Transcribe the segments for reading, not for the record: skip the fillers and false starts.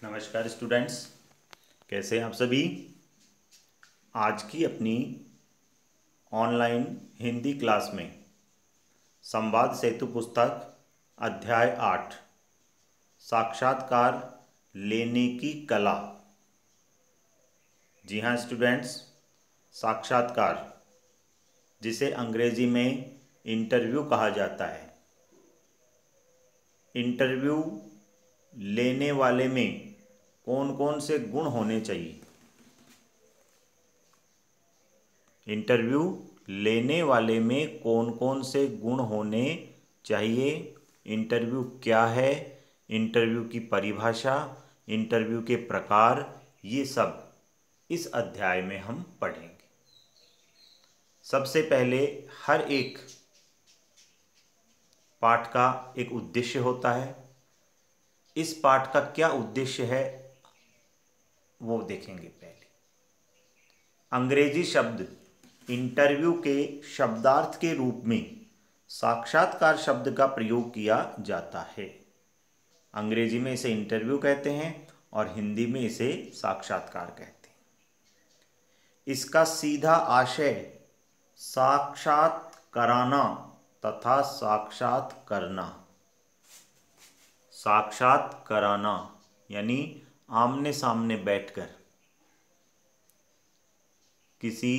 नमस्कार स्टूडेंट्स, कैसे हैं आप सभी। आज की अपनी ऑनलाइन हिंदी क्लास में संवाद सेतु पुस्तक अध्याय 8 साक्षात्कार लेने की कला। जी हाँ स्टूडेंट्स, साक्षात्कार जिसे अंग्रेजी में इंटरव्यू कहा जाता है। इंटरव्यू लेने वाले में कौन कौन से गुण होने चाहिए। इंटरव्यू लेने वाले में कौन कौन से गुण होने चाहिए, इंटरव्यू क्या है, इंटरव्यू की परिभाषा, इंटरव्यू के प्रकार, ये सब इस अध्याय में हम पढ़ेंगे। सबसे पहले हर एक पाठ का एक उद्देश्य होता है। इस पाठ का क्या उद्देश्य है वो देखेंगे। पहले अंग्रेजी शब्द इंटरव्यू के शब्दार्थ के रूप में साक्षात्कार शब्द का प्रयोग किया जाता है। अंग्रेजी में इसे इंटरव्यू कहते हैं और हिंदी में इसे साक्षात्कार कहते हैं। इसका सीधा आशय साक्षात कराना तथा साक्षात करना। साक्षात कराना यानी आमने सामने बैठकर किसी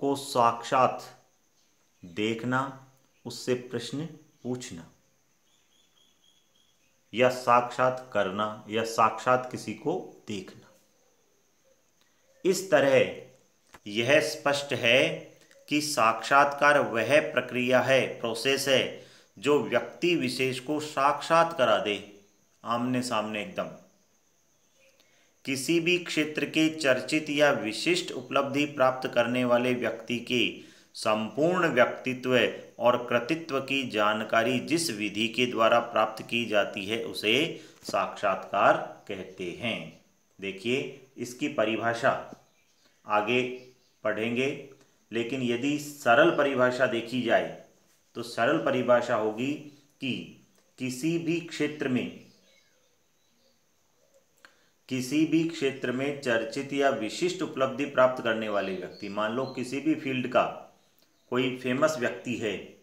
को साक्षात देखना, उससे प्रश्न पूछना, या साक्षात करना या साक्षात किसी को देखना। इस तरह यह स्पष्ट है कि साक्षात्कार वह प्रक्रिया है, प्रोसेस है, जो व्यक्ति विशेष को साक्षात करा दे, आमने सामने एकदम। किसी भी क्षेत्र के चर्चित या विशिष्ट उपलब्धि प्राप्त करने वाले व्यक्ति के संपूर्ण व्यक्तित्व और कृतित्व की जानकारी जिस विधि के द्वारा प्राप्त की जाती है उसे साक्षात्कार कहते हैं। देखिए, इसकी परिभाषा आगे पढ़ेंगे, लेकिन यदि सरल परिभाषा देखी जाए तो सरल परिभाषा होगी कि किसी भी क्षेत्र में चर्चित या विशिष्ट उपलब्धि प्राप्त करने वाले व्यक्ति, मान लो किसी भी फील्ड का कोई फेमस व्यक्ति है,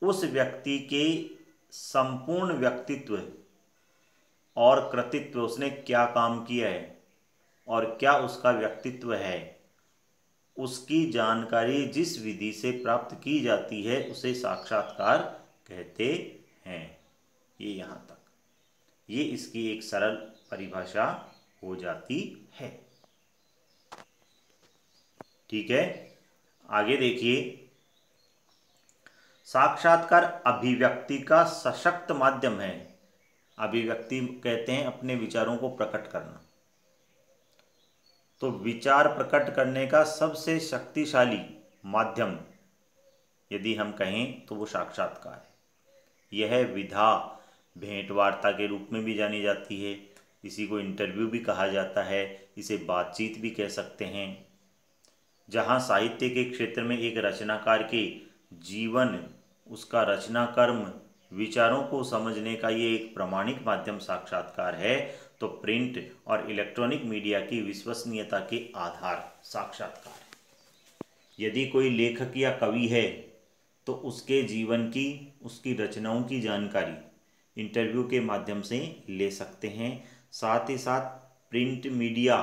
उस व्यक्ति के संपूर्ण व्यक्तित्व और कृतित्व, उसने क्या काम किया है और क्या उसका व्यक्तित्व है, उसकी जानकारी जिस विधि से प्राप्त की जाती है उसे साक्षात्कार कहते हैं। ये यहाँ तक, ये इसकी एक सरल परिभाषा हो जाती है। ठीक है, आगे देखिए। साक्षात्कार अभिव्यक्ति का सशक्त माध्यम है। अभिव्यक्ति कहते हैं अपने विचारों को प्रकट करना। तो विचार प्रकट करने का सबसे शक्तिशाली माध्यम यदि हम कहें तो वो साक्षात्कार है। यह विधा भेंट वार्ता के रूप में भी जानी जाती है। इसी को इंटरव्यू भी कहा जाता है, इसे बातचीत भी कह सकते हैं। जहाँ साहित्य के क्षेत्र में एक रचनाकार के जीवन, उसका रचना कर्म, विचारों को समझने का ये एक प्रामाणिक माध्यम साक्षात्कार है, तो प्रिंट और इलेक्ट्रॉनिक मीडिया की विश्वसनीयता के आधार साक्षात्कार है। यदि कोई लेखक या कवि है तो उसके जीवन की, उसकी रचनाओं की जानकारी इंटरव्यू के माध्यम से ले सकते हैं। साथ ही साथ प्रिंट मीडिया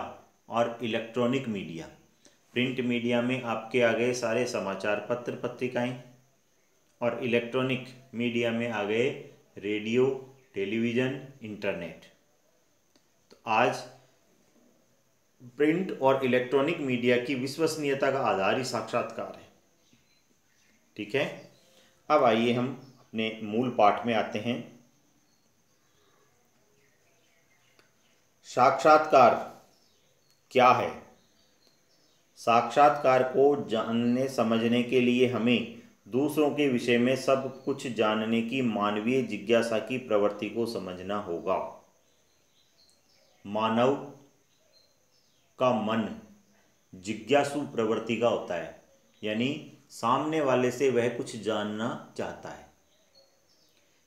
और इलेक्ट्रॉनिक मीडिया, प्रिंट मीडिया में आपके आ गए सारे समाचार पत्र पत्रिकाएं, और इलेक्ट्रॉनिक मीडिया में आ गए रेडियो, टेलीविज़न, इंटरनेट। तो आज प्रिंट और इलेक्ट्रॉनिक मीडिया की विश्वसनीयता का आधार ही साक्षात्कार है। ठीक है, अब आइए हम अपने मूल पाठ में आते हैं। साक्षात्कार क्या है? साक्षात्कार को जानने समझने के लिए हमें दूसरों के विषय में सब कुछ जानने की मानवीय जिज्ञासा की प्रवृत्ति को समझना होगा। मानव का मन जिज्ञासु प्रवृत्ति का होता है, यानी सामने वाले से वह कुछ जानना चाहता है।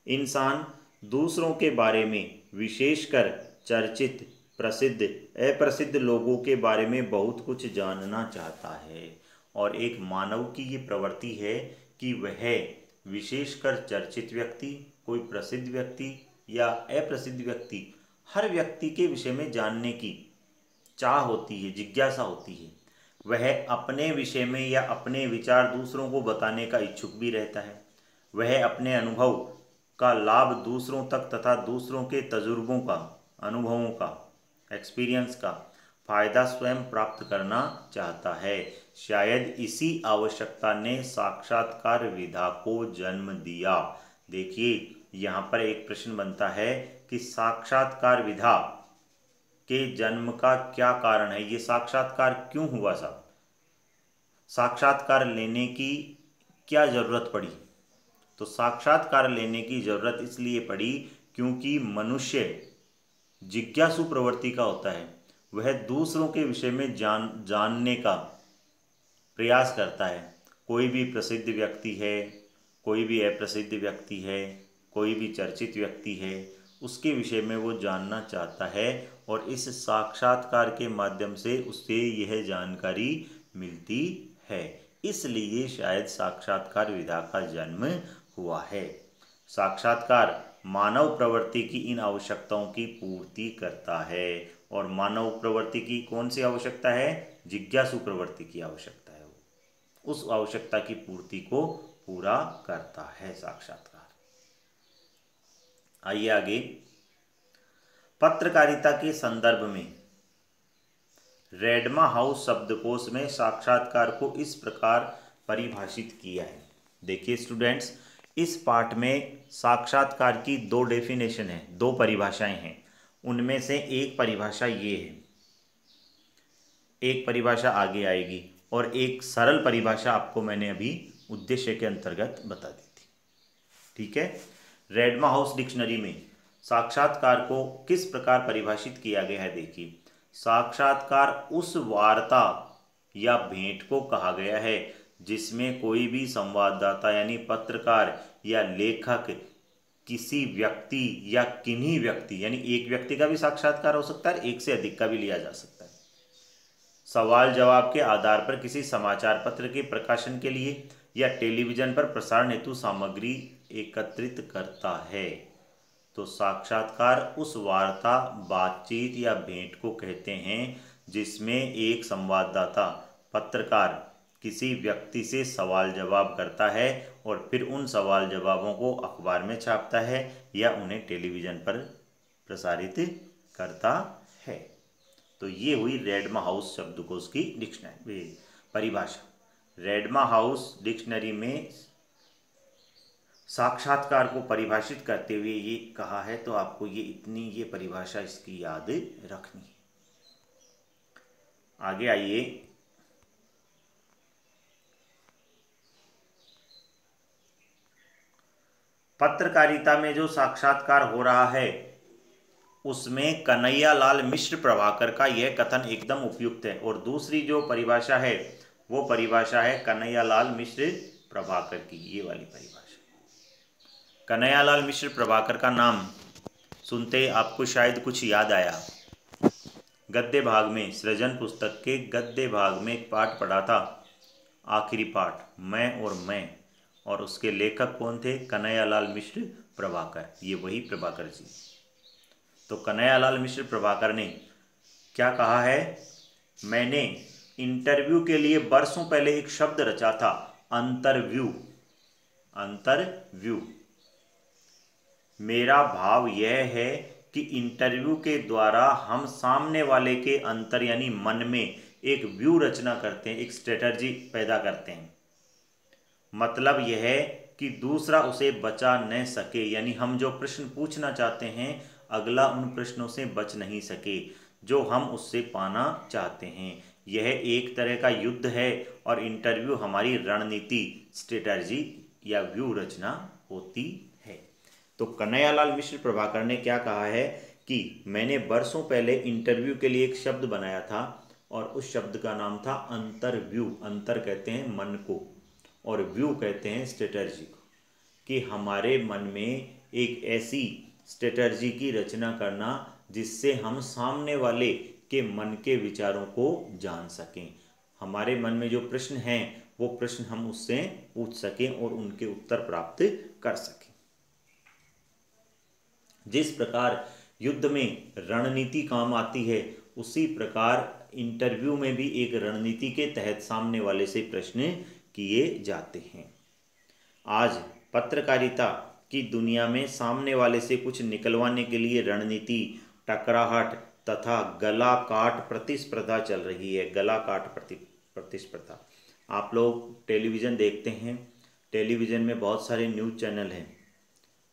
इंसान दूसरों के बारे में विशेषकर चर्चित, प्रसिद्ध, अप्रसिद्ध लोगों के बारे में बहुत कुछ जानना चाहता है। और एक मानव की ये प्रवृत्ति है कि वह विशेषकर चर्चित व्यक्ति, कोई प्रसिद्ध व्यक्ति या अप्रसिद्ध व्यक्ति, हर व्यक्ति के विषय में जानने की चाह होती है, जिज्ञासा होती है। वह अपने विषय में या अपने विचार दूसरों को बताने का इच्छुक भी रहता है। वह अपने अनुभव का लाभ दूसरों तक तथा दूसरों के तजुर्बों का, अनुभवों का, एक्सपीरियंस का फायदा स्वयं प्राप्त करना चाहता है। शायद इसी आवश्यकता ने साक्षात्कार विधा को जन्म दिया। देखिए यहाँ पर एक प्रश्न बनता है कि साक्षात्कार विधा के जन्म का क्या कारण है, ये साक्षात्कार क्यों हुआ साहब, साक्षात्कार लेने की क्या जरूरत पड़ी। तो साक्षात्कार लेने की जरूरत इसलिए पड़ी क्योंकि मनुष्य जिज्ञासु प्रवृत्ति का होता है। वह दूसरों के विषय में जानने का प्रयास करता है। कोई भी प्रसिद्ध व्यक्ति है, कोई भी अप्रसिद्ध व्यक्ति है, कोई भी चर्चित व्यक्ति है, उसके विषय में वो जानना चाहता है और इस साक्षात्कार के माध्यम से उससे यह जानकारी मिलती है। इसलिए शायद साक्षात्कार विधा का जन्म हुआ है। साक्षात्कार मानव प्रवृत्ति की इन आवश्यकताओं की पूर्ति करता है। और मानव प्रवृत्ति की कौन सी आवश्यकता है? जिज्ञासु प्रवृत्ति की आवश्यकता है। उस आवश्यकता की पूर्ति को पूरा करता है साक्षात्कार। आइए आगे। पत्रकारिता के संदर्भ में रेडमा हाउस शब्दकोश में साक्षात्कार को इस प्रकार परिभाषित किया है। देखिए स्टूडेंट्स, इस पाठ में साक्षात्कार की दो डेफिनेशन है, दो परिभाषाएं हैं। उनमें से एक परिभाषा ये है, एक परिभाषा आगे आएगी और एक सरल परिभाषा आपको मैंने अभी उद्देश्य के अंतर्गत बता दी थी। ठीक है। रेडमा हाउस डिक्शनरी में साक्षात्कार को किस प्रकार परिभाषित किया गया है। देखिए, साक्षात्कार उस वार्ता या भेंट को कहा गया है जिसमें कोई भी संवाददाता यानी पत्रकार या लेखक किसी व्यक्ति या किन्हीं व्यक्ति, यानी एक व्यक्ति का भी साक्षात्कार हो सकता है, एक से अधिक का भी लिया जा सकता है, सवाल जवाब के आधार पर किसी समाचार पत्र के प्रकाशन के लिए या टेलीविजन पर प्रसारण हेतु सामग्री एकत्रित करता है। तो साक्षात्कार उस वार्ता, बातचीत या भेंट को कहते हैं जिसमें एक संवाददाता, पत्रकार किसी व्यक्ति से सवाल जवाब करता है और फिर उन सवाल जवाबों को अखबार में छापता है या उन्हें टेलीविजन पर प्रसारित करता है। तो ये हुई रेडमा हाउस शब्दकोश की डिक्शनरी परिभाषा। रेडमा हाउस डिक्शनरी में साक्षात्कार को परिभाषित करते हुए ये कहा है, तो आपको ये परिभाषा इसकी याद रखनी है। आगे आइए। पत्रकारिता में जो साक्षात्कार हो रहा है उसमें कन्हैयालाल मिश्र प्रभाकर का यह कथन एकदम उपयुक्त है। और दूसरी जो परिभाषा है वो परिभाषा है कन्हैयालाल मिश्र प्रभाकर की, ये वाली परिभाषा। कन्हैयालाल मिश्र प्रभाकर का नाम सुनते आपको शायद कुछ याद आया। गद्य भाग में, सृजन पुस्तक के गद्य भाग में एक पाठ पढ़ा था, आखिरी पाठ, मैं और मैं, और उसके लेखक कौन थे? कन्हैयालाल मिश्र प्रभाकर। ये वही प्रभाकर जी। तो कन्हैयालाल मिश्र प्रभाकर ने क्या कहा है? मैंने इंटरव्यू के लिए वर्षों पहले एक शब्द रचा था, अंतरव्यू। अंतरव्यू। मेरा भाव यह है कि इंटरव्यू के द्वारा हम सामने वाले के अंतर यानी मन में एक व्यू रचना करते हैं, एक स्ट्रेटजी पैदा करते हैं। मतलब यह है कि दूसरा उसे बचा न सके, यानी हम जो प्रश्न पूछना चाहते हैं अगला उन प्रश्नों से बच नहीं सके जो हम उससे पाना चाहते हैं। यह एक तरह का युद्ध है और इंटरव्यू हमारी रणनीति, स्ट्रेटजी या व्यू रचना होती है। तो कन्हैयालाल मिश्र प्रभाकर ने क्या कहा है कि मैंने वर्षों पहले इंटरव्यू के लिए एक शब्द बनाया था और उस शब्द का नाम था अंतरव्यू। अंतर कहते हैं मन को और व्यू कहते हैं स्ट्रेटजी को, कि हमारे मन में एक ऐसी स्ट्रेटजी की रचना करना, जिससे हम सामने वाले के मन के विचारों को जान सकें। हमारे मन में जो प्रश्न हैं वो प्रश्न हम उससे पूछ सकें और उनके उत्तर प्राप्त कर सकें। जिस प्रकार युद्ध में रणनीति काम आती है, उसी प्रकार इंटरव्यू में भी एक रणनीति के तहत सामने वाले से प्रश्न किए जाते हैं। आज पत्रकारिता की दुनिया में सामने वाले से कुछ निकलवाने के लिए रणनीति, टकराहट तथा गला काट प्रतिस्पर्धा चल रही है। गला काट प्रतिस्पर्धा। आप लोग टेलीविज़न देखते हैं, टेलीविज़न में बहुत सारे न्यूज़ चैनल हैं।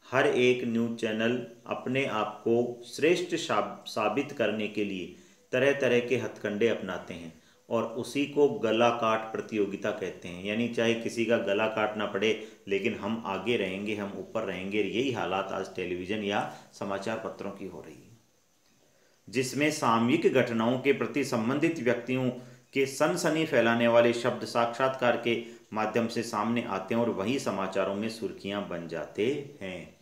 हर एक न्यूज़ चैनल अपने आप को श्रेष्ठ साबित करने के लिए तरह तरह के हथकंडे अपनाते हैं और उसी को गला काट प्रतियोगिता कहते हैं। यानी चाहे किसी का गला काटना पड़े, लेकिन हम आगे रहेंगे, हम ऊपर रहेंगे। यही हालात आज टेलीविज़न या समाचार पत्रों की हो रही है, जिसमें सामयिक घटनाओं के प्रति संबंधित व्यक्तियों के सनसनी फैलाने वाले शब्द साक्षात्कार के माध्यम से सामने आते हैं और वही समाचारों में सुर्खियां बन जाते हैं।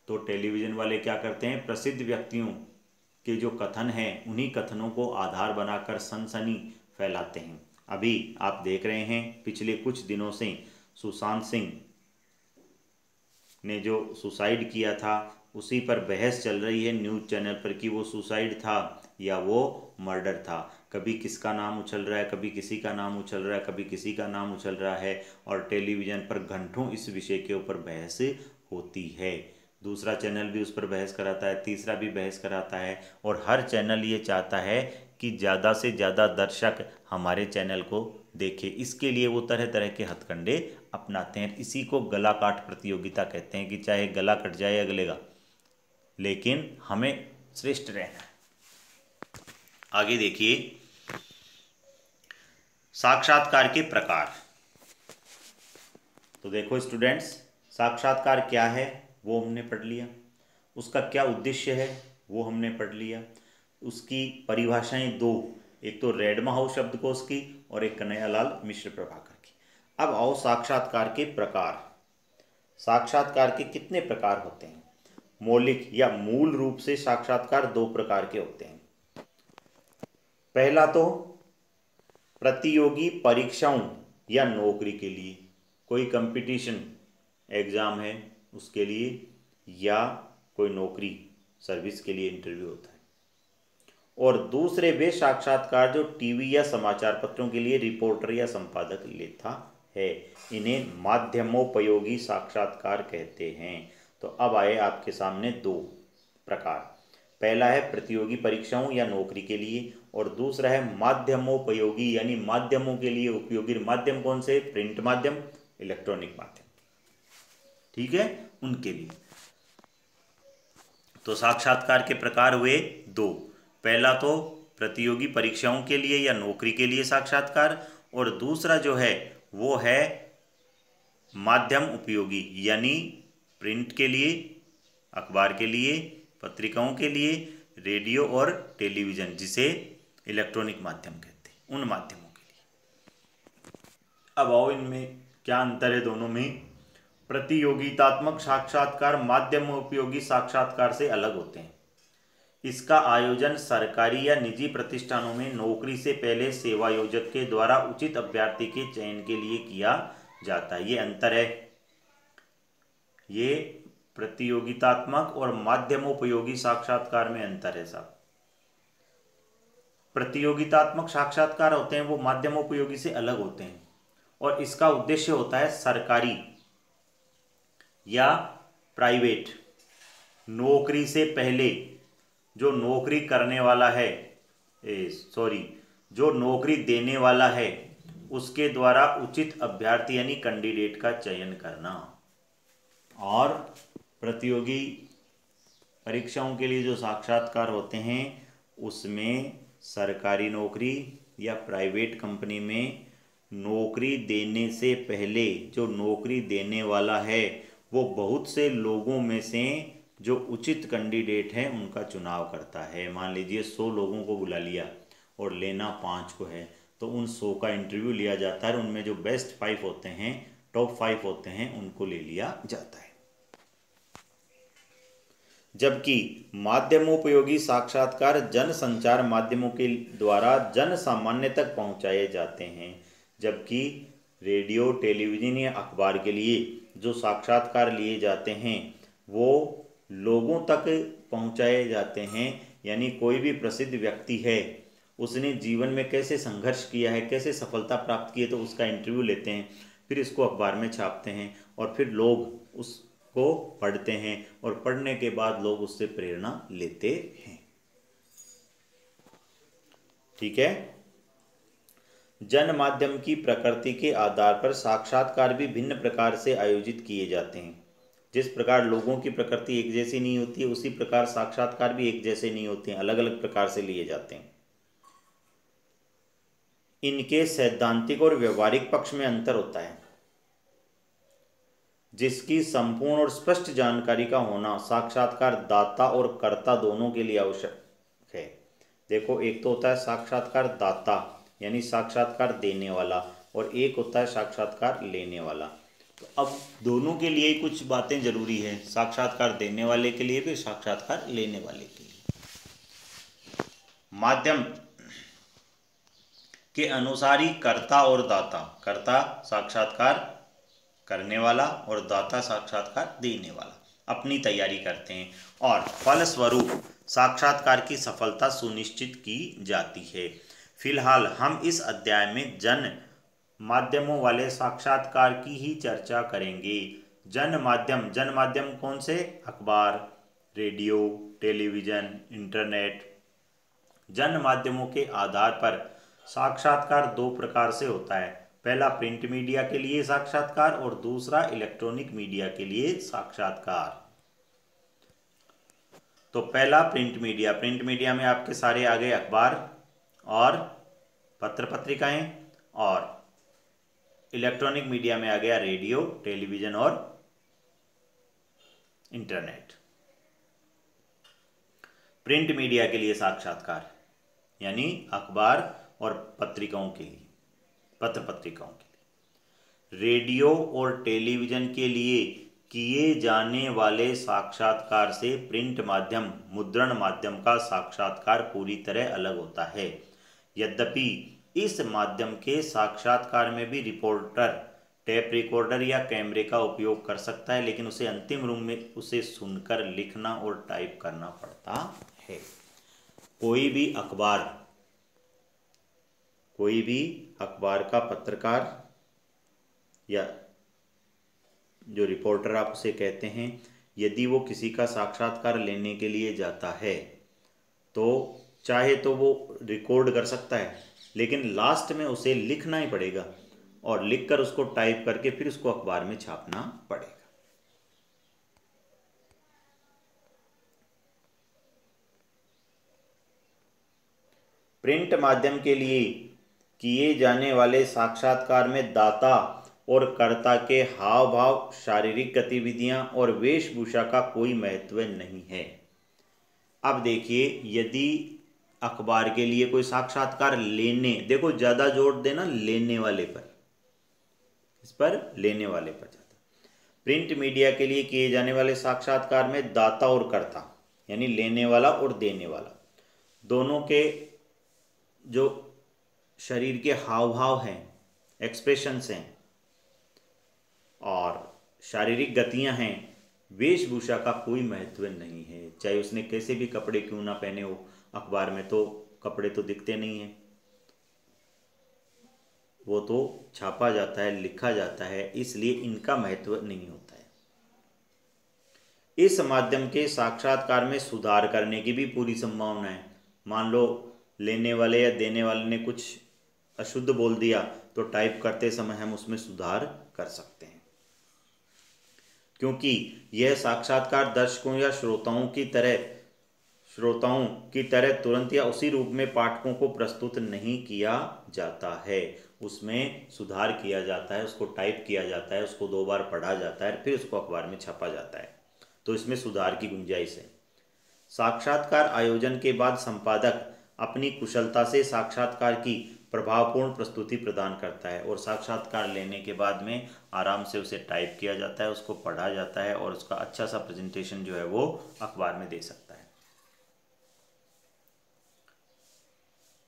तो टेलीविज़न वाले क्या करते हैं, प्रसिद्ध व्यक्तियों के जो कथन हैं उन्हीं कथनों को आधार बनाकर सनसनी फैलाते हैं। अभी आप देख रहे हैं पिछले कुछ दिनों से सुशांत सिंह ने जो सुसाइड किया था, उसी पर बहस चल रही है न्यूज़ चैनल पर कि वो सुसाइड था या वो मर्डर था। कभी किसका नाम उछल रहा है, कभी किसी का नाम उछल रहा है, कभी किसी का नाम उछल रहा है और टेलीविज़न पर घंटों इस विषय के ऊपर बहस होती है। दूसरा चैनल भी उस पर बहस कराता है, तीसरा भी बहस कराता है और हर चैनल ये चाहता है कि ज़्यादा से ज़्यादा दर्शक हमारे चैनल को देखें। इसके लिए वो तरह तरह के हथकंडे अपनाते हैं। इसी को गला काट प्रतियोगिता कहते हैं कि चाहे गला कट जाए अगले का, लेकिन हमें श्रेष्ठ रहना है। आगे देखिए, साक्षात्कार के प्रकार। तो देखो स्टूडेंट्स, साक्षात्कार क्या है वो हमने पढ़ लिया, उसका क्या उद्देश्य है वो हमने पढ़ लिया, उसकी परिभाषाएं दो, एक तो रेडमाउस शब्दकोश की और एक कन्हैयालाल मिश्र प्रभाकर की। अब आओ साक्षात्कार के प्रकार। साक्षात्कार के कितने प्रकार होते हैं? मौलिक या मूल रूप से साक्षात्कार दो प्रकार के होते हैं। पहला तो प्रतियोगी परीक्षाओं या नौकरी के लिए, कोई कंपटीशन एग्जाम है उसके लिए या कोई नौकरी सर्विस के लिए इंटरव्यू होता है। और दूसरे वे साक्षात्कार जो टीवी या समाचार पत्रों के लिए रिपोर्टर या संपादक लेता है, इन्हें माध्यमोपयोगी साक्षात्कार कहते हैं। तो अब आए आपके सामने दो प्रकार। पहला है प्रतियोगी परीक्षाओं या नौकरी के लिए और दूसरा है माध्यमोपयोगी, यानी माध्यमों के लिए उपयोगी। माध्यम कौन से? प्रिंट माध्यम, इलेक्ट्रॉनिक माध्यम, ठीक है, उनके लिए। तो साक्षात्कार के प्रकार हुए दो। पहला तो प्रतियोगी परीक्षाओं के लिए या नौकरी के लिए साक्षात्कार, और दूसरा जो है वो है माध्यम उपयोगी, यानी प्रिंट के लिए, अखबार के लिए, पत्रिकाओं के लिए, रेडियो और टेलीविज़न जिसे इलेक्ट्रॉनिक माध्यम कहते हैं, उन माध्यमों के लिए। अब आओ इनमें क्या अंतर है दोनों में। प्रतियोगितात्मक साक्षात्कार माध्यम उपयोगी साक्षात्कार से अलग होते हैं। इसका आयोजन सरकारी या निजी प्रतिष्ठानों में नौकरी से पहले सेवायोजक के द्वारा उचित अभ्यर्थी के चयन के लिए किया जाता है। ये अंतर है, ये प्रतियोगितात्मक और माध्यमोपयोगी साक्षात्कार में अंतर है साहब। प्रतियोगितात्मक साक्षात्कार होते हैं वो माध्यमोपयोगी से अलग होते हैं और इसका उद्देश्य होता है सरकारी या प्राइवेट नौकरी से पहले जो नौकरी करने वाला है, जो नौकरी देने वाला है उसके द्वारा उचित अभ्यर्थी यानी कैंडिडेट का चयन करना। और प्रतियोगी परीक्षाओं के लिए जो साक्षात्कार होते हैं उसमें सरकारी नौकरी या प्राइवेट कंपनी में नौकरी देने से पहले जो नौकरी देने वाला है वो बहुत से लोगों में से जो उचित कैंडिडेट हैं उनका चुनाव करता है। मान लीजिए 100 लोगों को बुला लिया और लेना 5 को है, तो उन 100 का इंटरव्यू लिया जाता है, उनमें जो बेस्ट 5 होते हैं, टॉप 5 होते हैं, उनको ले लिया जाता है। जबकि माध्यमोपयोगी साक्षात्कार जन संचार माध्यमों के द्वारा जन सामान्य तक पहुंचाए जाते हैं। जबकि रेडियो, टेलीविज़न या अखबार के लिए जो साक्षात्कार लिए जाते हैं वो लोगों तक पहुंचाए जाते हैं। यानी कोई भी प्रसिद्ध व्यक्ति है, उसने जीवन में कैसे संघर्ष किया है, कैसे सफलता प्राप्त की है, तो उसका इंटरव्यू लेते हैं, फिर इसको अखबार में छापते हैं और फिर लोग उसको पढ़ते हैं और पढ़ने के बाद लोग उससे प्रेरणा लेते हैं। ठीक है। जन माध्यम की प्रकृति के आधार पर साक्षात्कार भी भिन्न प्रकार से आयोजित किए जाते हैं। जिस प्रकार लोगों की प्रकृति एक जैसी नहीं होती है, उसी प्रकार साक्षात्कार भी एक जैसे नहीं होते हैं, अलग अलग प्रकार से लिए जाते हैं। इनके सैद्धांतिक और व्यवहारिक पक्ष में अंतर होता है, जिसकी संपूर्ण और स्पष्ट जानकारी का होना साक्षात्कार दाता और कर्ता दोनों के लिए आवश्यक है। देखो, एक तो होता है साक्षात्कार दाता यानी साक्षात्कार देने वाला, और एक होता है साक्षात्कार लेने वाला। तो अब दोनों के लिए कुछ बातें जरूरी है, साक्षात्कार देने वाले के लिए भी, साक्षात्कार लेने वाले के लिए। माध्यम के अनुसार ही कर्ता और दाता, कर्ता साक्षात्कार करने वाला और दाता साक्षात्कार देने वाला, अपनी तैयारी करते हैं और फलस्वरूप साक्षात्कार की सफलता सुनिश्चित की जाती है। फिलहाल हम इस अध्याय में जन माध्यमों वाले साक्षात्कार की ही चर्चा करेंगे। जन माध्यम कौन से? अखबार, रेडियो, टेलीविज़न, इंटरनेट। जन माध्यमों के आधार पर साक्षात्कार दो प्रकार से होता है। पहला प्रिंट मीडिया के लिए साक्षात्कार और दूसरा इलेक्ट्रॉनिक मीडिया के लिए साक्षात्कार। तो पहला प्रिंट मीडिया में आपके सारे आ गए अखबार और पत्र पत्रिकाएं, और इलेक्ट्रॉनिक मीडिया में आ गया रेडियो, टेलीविज़न और इंटरनेट। प्रिंट मीडिया के लिए साक्षात्कार यानी अखबार और पत्रिकाओं के लिए, पत्र पत्रिकाओं के लिए। रेडियो और टेलीविज़न के लिए किए जाने वाले साक्षात्कार से प्रिंट माध्यम, मुद्रण माध्यम का साक्षात्कार पूरी तरह अलग होता है। यद्यपि इस माध्यम के साक्षात्कार में भी रिपोर्टर टेप रिकॉर्डर या कैमरे का उपयोग कर सकता है, लेकिन उसे अंतिम रूप में उसे सुनकर लिखना और टाइप करना पड़ता है। कोई भी अखबार का पत्रकार या जो रिपोर्टर आप उसे कहते हैं, यदि वो किसी का साक्षात्कार लेने के लिए जाता है तो चाहे तो वो रिकॉर्ड कर सकता है, लेकिन लास्ट में उसे लिखना ही पड़ेगा और लिखकर उसको टाइप करके फिर उसको अखबार में छापना पड़ेगा। प्रिंट माध्यम के लिए किए जाने वाले साक्षात्कार में दाता और कर्ता के हाव भाव, शारीरिक गतिविधियां और वेशभूषा का कोई महत्व नहीं है। अब देखिए, यदि अखबार के लिए कोई साक्षात्कार लेने, देखो ज़्यादा जोर देना लेने वाले पर, इस पर लेने वाले पर ज़्यादा। प्रिंट मीडिया के लिए किए जाने वाले साक्षात्कार में दाता और कर्ता यानी लेने वाला और देने वाला दोनों के जो शरीर के हाव भाव हैं, एक्सप्रेशंस हैं और शारीरिक गतियां हैं, वेशभूषा का कोई महत्व नहीं है। चाहे उसने कैसे भी कपड़े क्यों ना पहने हो, अखबार में तो कपड़े तो दिखते नहीं हैं, वो तो छापा जाता है, लिखा जाता है, इसलिए इनका महत्व नहीं होता है। इस माध्यम के साक्षात्कार में सुधार करने की भी पूरी संभावना है। मान लो लेने वाले या देने वाले ने कुछ अशुद्ध बोल दिया तो टाइप करते समय हम उसमें सुधार कर सकते हैं, क्योंकि यह साक्षात्कार दर्शकों या श्रोताओं की तरह तुरंत या उसी रूप में पाठकों को प्रस्तुत नहीं किया जाता है। उसमें सुधार किया जाता है, उसको टाइप किया जाता है, उसको 2 बार पढ़ा जाता है, फिर उसको अखबार में छापा जाता है, तो इसमें सुधार की गुंजाइश है। साक्षात्कार आयोजन के बाद संपादक अपनी कुशलता से साक्षात्कार की प्रभावपूर्ण प्रस्तुति प्रदान करता है और साक्षात्कार लेने के बाद में आराम से उसे टाइप किया जाता है, उसको पढ़ा जाता है और उसका अच्छा सा प्रेजेंटेशन जो है वो अखबार में दे सकता है।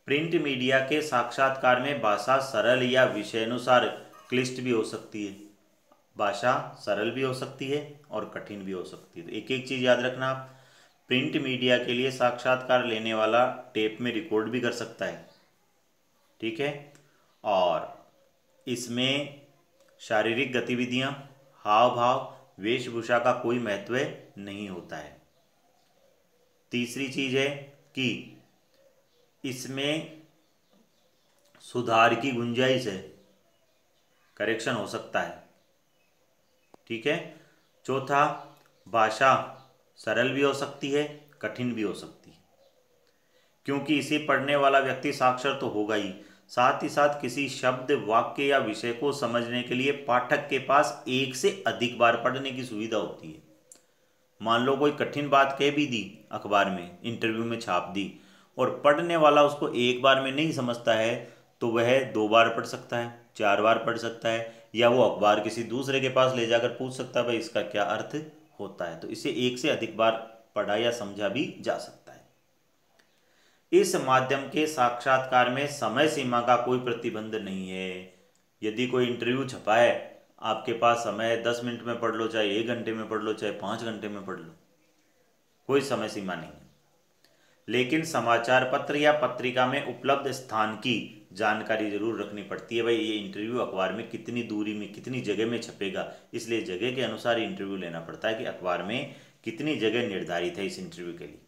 प्रिंट मीडिया के साक्षात्कार में भाषा सरल या विषयानुसार क्लिष्ट भी हो सकती है। भाषा सरल भी हो सकती है और कठिन भी हो सकती है। तो एक एक चीज़ याद रखना आप, प्रिंट मीडिया के लिए साक्षात्कार लेने वाला टेप में रिकॉर्ड भी कर सकता है, ठीक है, और इसमें शारीरिक गतिविधियां, हाव भाव, वेशभूषा का कोई महत्व नहीं होता है। तीसरी चीज है कि इसमें सुधार की गुंजाइश है, करेक्शन हो सकता है, ठीक है। चौथा, भाषा सरल भी हो सकती है, कठिन भी हो सकती है, क्योंकि इसे पढ़ने वाला व्यक्ति साक्षर तो होगा ही, साथ ही साथ किसी शब्द, वाक्य या विषय को समझने के लिए पाठक के पास एक से अधिक बार पढ़ने की सुविधा होती है। मान लो कोई कठिन बात कह भी दी अखबार में, इंटरव्यू में छाप दी, और पढ़ने वाला उसको एक बार में नहीं समझता है, तो वह 2 बार पढ़ सकता है, 4 बार पढ़ सकता है, या वो अखबार किसी दूसरे के पास ले जाकर पूछ सकता है भाई इसका क्या अर्थ होता है। तो इसे एक से अधिक बार पढ़ा या समझा भी जा सकता है। इस माध्यम के साक्षात्कार में समय सीमा का कोई प्रतिबंध नहीं है। यदि कोई इंटरव्यू छपा है, आपके पास समय है, 10 मिनट में पढ़ लो, चाहे 1 घंटे में पढ़ लो, चाहे 5 घंटे में पढ़ लो, कोई समय सीमा नहीं है। लेकिन समाचार पत्र या पत्रिका में उपलब्ध स्थान की जानकारी जरूर रखनी पड़ती है। भाई ये इंटरव्यू अखबार में कितनी दूरी में, कितनी जगह में छपेगा, इसलिए जगह के अनुसार इंटरव्यू लेना पड़ता है कि अखबार में कितनी जगह निर्धारित है इस इंटरव्यू के लिए।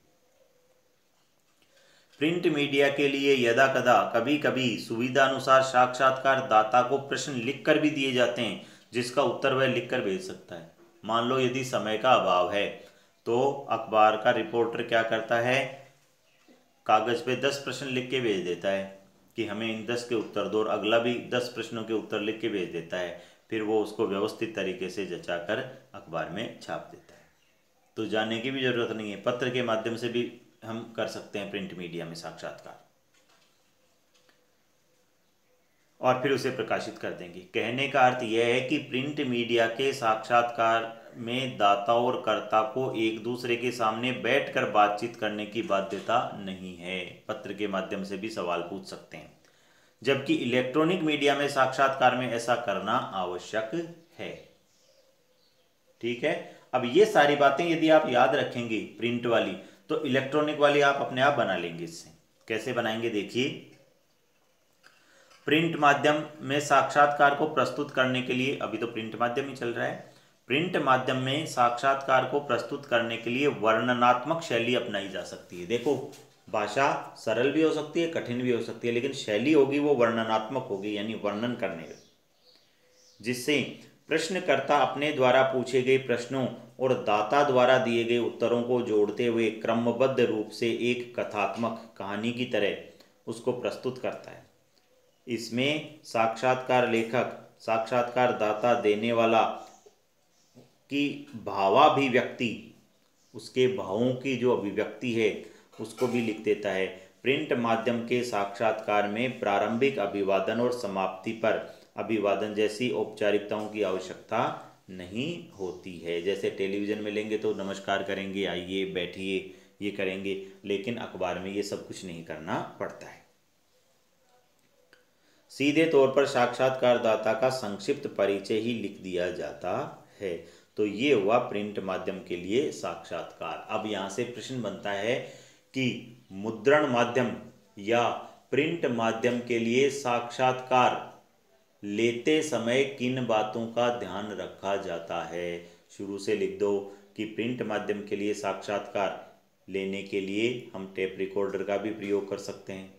प्रिंट मीडिया के लिए यदा कदा कभी कभी सुविधा अनुसार साक्षात्कार दाता को प्रश्न लिखकर भी दिए जाते हैं, जिसका उत्तर वह लिखकर भेज सकता है। मान लो यदि समय का अभाव है तो अखबार का रिपोर्टर क्या करता है, कागज पे 10 प्रश्न लिख के भेज देता है कि हमें इन 10 के उत्तर दो, और अगला भी 10 प्रश्नों के उत्तर लिख के भेज देता है। फिर वो उसको व्यवस्थित तरीके से जचाकर अखबार में छाप देता है। तो जाने की भी जरूरत नहीं है, पत्र के माध्यम से भी हम कर सकते हैं प्रिंट मीडिया में साक्षात्कार, और फिर उसे प्रकाशित कर देंगे। कहने का अर्थ यह है कि प्रिंट मीडिया के साक्षात्कार में दाता और कर्ता को एक दूसरे के सामने बैठकर बातचीत करने की बाध्यता नहीं है, पत्र के माध्यम से भी सवाल पूछ सकते हैं, जबकि इलेक्ट्रॉनिक मीडिया में साक्षात्कार में ऐसा करना आवश्यक है, ठीक है। अब ये सारी बातें यदि आप याद रखेंगे प्रिंट वाली, तो इलेक्ट्रॉनिक वाली आप अपने आप बना लेंगे। इससे कैसे बनाएंगे देखिए, प्रिंट माध्यम में साक्षात्कार को प्रस्तुत करने के लिए, अभी तो प्रिंट माध्यम ही चल रहा है, प्रिंट माध्यम में साक्षात्कार को प्रस्तुत करने के लिए वर्णनात्मक शैली अपनाई जा सकती है। देखो, भाषा सरल भी हो सकती है, कठिन भी हो सकती है, लेकिन शैली होगी वो वर्णनात्मक होगी, यानी वर्णन करने की, जिससे प्रश्नकर्ता अपने द्वारा पूछे गए प्रश्नों और दाता द्वारा दिए गए उत्तरों को जोड़ते हुए क्रमबद्ध रूप से एक कथात्मक कहानी की तरह उसको प्रस्तुत करता है। इसमें साक्षात्कार लेखक, साक्षात्कार दाता, देने वाला की भावाभिव्यक्ति, उसके भावों की जो अभिव्यक्ति है उसको भी लिख देता है। प्रिंट माध्यम के साक्षात्कार में प्रारंभिक अभिवादन और समाप्ति पर अभिवादन जैसी औपचारिकताओं की आवश्यकता नहीं होती है। जैसे टेलीविज़न में लेंगे तो नमस्कार करेंगे, आइए बैठिए, ये करेंगे, लेकिन अखबार में ये सब कुछ नहीं करना पड़ता है। सीधे तौर पर साक्षात्कारदाता का संक्षिप्त परिचय ही लिख दिया जाता है। तो ये हुआ प्रिंट माध्यम के लिए साक्षात्कार। अब यहाँ से प्रश्न बनता है कि मुद्रण माध्यम या प्रिंट माध्यम के लिए साक्षात्कार लेते समय किन बातों का ध्यान रखा जाता है। शुरू से लिख दो कि प्रिंट माध्यम के लिए साक्षात्कार लेने के लिए हम टेप रिकॉर्डर का भी प्रयोग कर सकते हैं,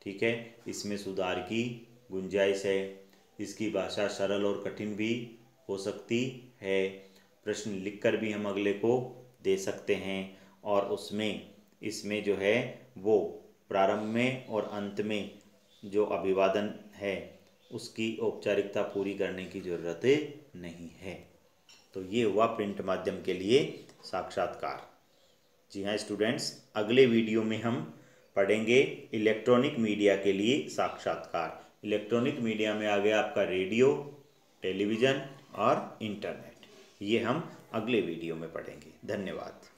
ठीक है। इसमें सुधार की गुंजाइश है, इसकी भाषा सरल और कठिन भी हो सकती है, प्रश्न लिखकर भी हम अगले को दे सकते हैं, और इसमें जो है वो प्रारंभ में और अंत में जो अभिवादन है उसकी औपचारिकता पूरी करने की ज़रूरत नहीं है। तो ये हुआ प्रिंट माध्यम के लिए साक्षात्कार। जी हाँ स्टूडेंट्स, अगले वीडियो में हम पढ़ेंगे इलेक्ट्रॉनिक मीडिया के लिए साक्षात्कार। इलेक्ट्रॉनिक मीडिया में आ गया आपका रेडियो, टेलीविज़न और इंटरनेट। ये हम अगले वीडियो में पढ़ेंगे। धन्यवाद।